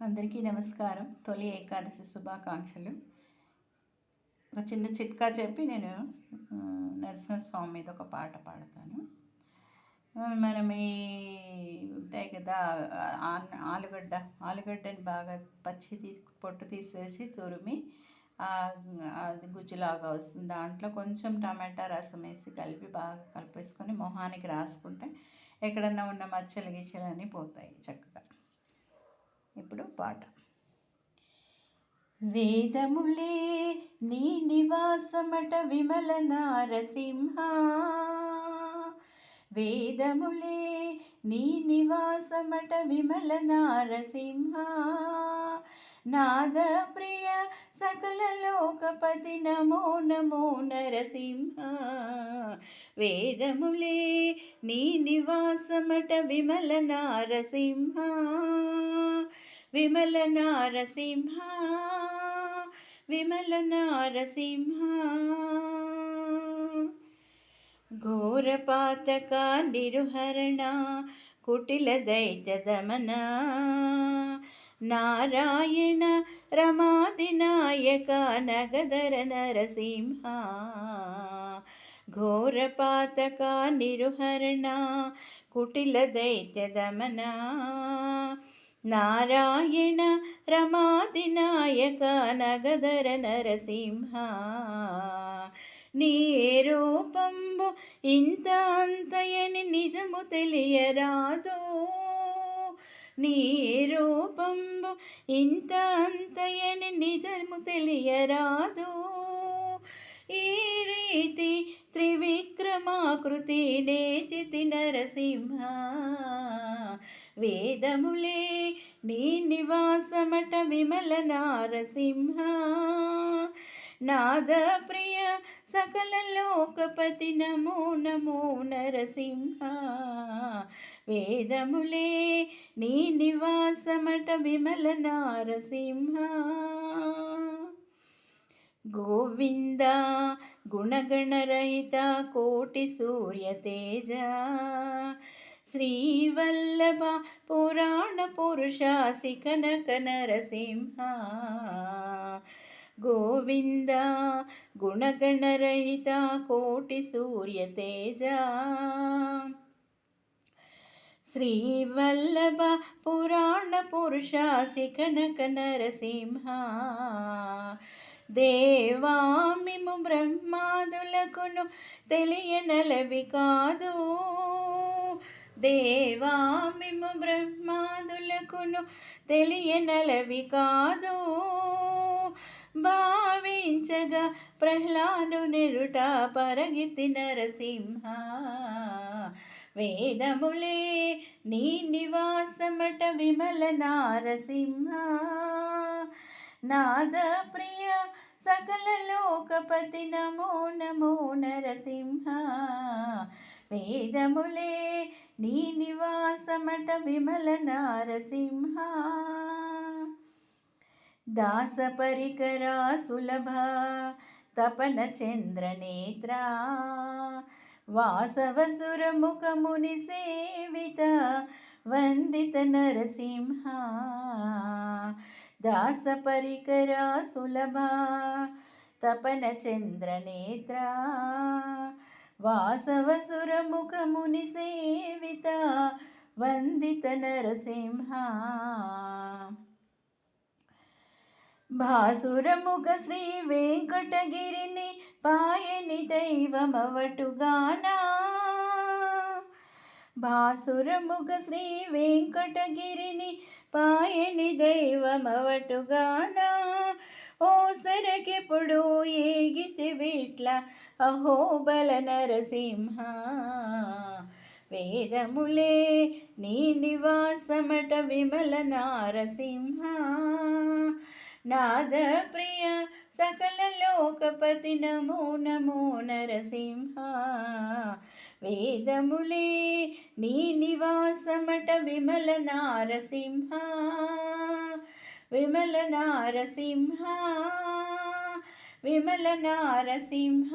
అందరికీ నమస్కారం. తొలి ఏకాదశి శుభాకాంక్షలు. ఒక చిన్న చిట్కా చెప్పి నేను నరసింహస్వామి మీద ఒక పాట పాడతాను. మనం ఉంటాయి కదా, ఆలుగడ్డని బాగా పొట్టు తీసేసి తురిమి అది గుజ్జులాగా వస్తుంది. దాంట్లో కొంచెం టమాటా రసం వేసి బాగా కలిపేసుకొని మొహానికి రాసుకుంటే ఎక్కడన్నా ఉన్న మచ్చలు గిచ్చలన్నీ పోతాయి చక్కగా. ఇప్పుడు పాట. వేదములే నీ నివాసమట విమల నారసింహ, వేదములే నీ నివాసమట విమల నారసింహ, నాద ప్రియ సకల లోకపతి నమో నమో నరసింహ, వేదములే నీ నివాసమట విమల నారసింహ, విమల నారసింహ, విమల నారసింహ, ఘోరపాతక నిరుహరణ కుటిల దైత్య దమన, నారాయణ రమాదినాయక నగధర నరసింహ, ఘోరపాతక నిరుహరణ కుటిల దైత్య దమన, నారాయణ రమాదినాయక నగధర నరసింహ, నీ రూపంబు ఇంత అంతయని నిజము తెలియరాదు, నీ రూపంబు ఇంత అంతయని నిజము తెలియరాదు, ఈ రీతి త్రివిక్రమాకృతి నేచితి నరసింహ, వేదములే నీ నివాసమట విమల నారసింహ, నాద ప్రియ సకల లోకపతి నమో నమో నరసింహ, వేదములే నీ నివాసమట విమల నారసింహ, గోవింద గుణగణరహిత కోటి సూర్య తేజ, శ్రీవల్లభ పురాణ పురుషాసి కనక నరసింహ, గోవింద గుణగణరహిత కోటి సూర్య తేజ, శ్రీవల్లభ పురాణ పురుషాసి కనక నరసింహ, దేవామిము బ్రహ్మాదులకును తెలియనలవి కాదు, దేవామిము బ్రహ్మాదులకును తెలియనలవి కాదు, భావించగా ప్రహ్లాదు నిరుట పరగితి నరసింహ, వేదములే నీ నివాసమట విమల నారసింహ, నాద ప్రియ సకల లోకపతి నమో నమో నరసింహ, వేదములే నీ నివాసమట విమల నారసింహ, దాస పరికరా సులభ తపన చంద్ర నేత్ర, వాసవసుర ముఖముని సేవిత వందిత నరసింహ, దాస పరికరా సులభ తపన చంద్ర నేత్ర, వాసవసుర ముఖముని సేవిత వందిత నరసింహ, భాసురముఖ శ్రీ వెంకటగిరిని పాయని దైవమవటుగానా, భాసురముఖ శ్రీ వెంకటగిరిని పాయని దైవమవటుగానా, ఓ సరకెప్పుడు ఏగితి విట్ల అహోబల నరసింహ, వేదములే నీ నివాసమట విమల నారసింహ, నాద ప్రియ సకల లోకపతి నమో నమో నరసింహ, వేదములే నీ నివాసమట విమల నారసింహ, విమల నారసింహ, విమల నారసింహ.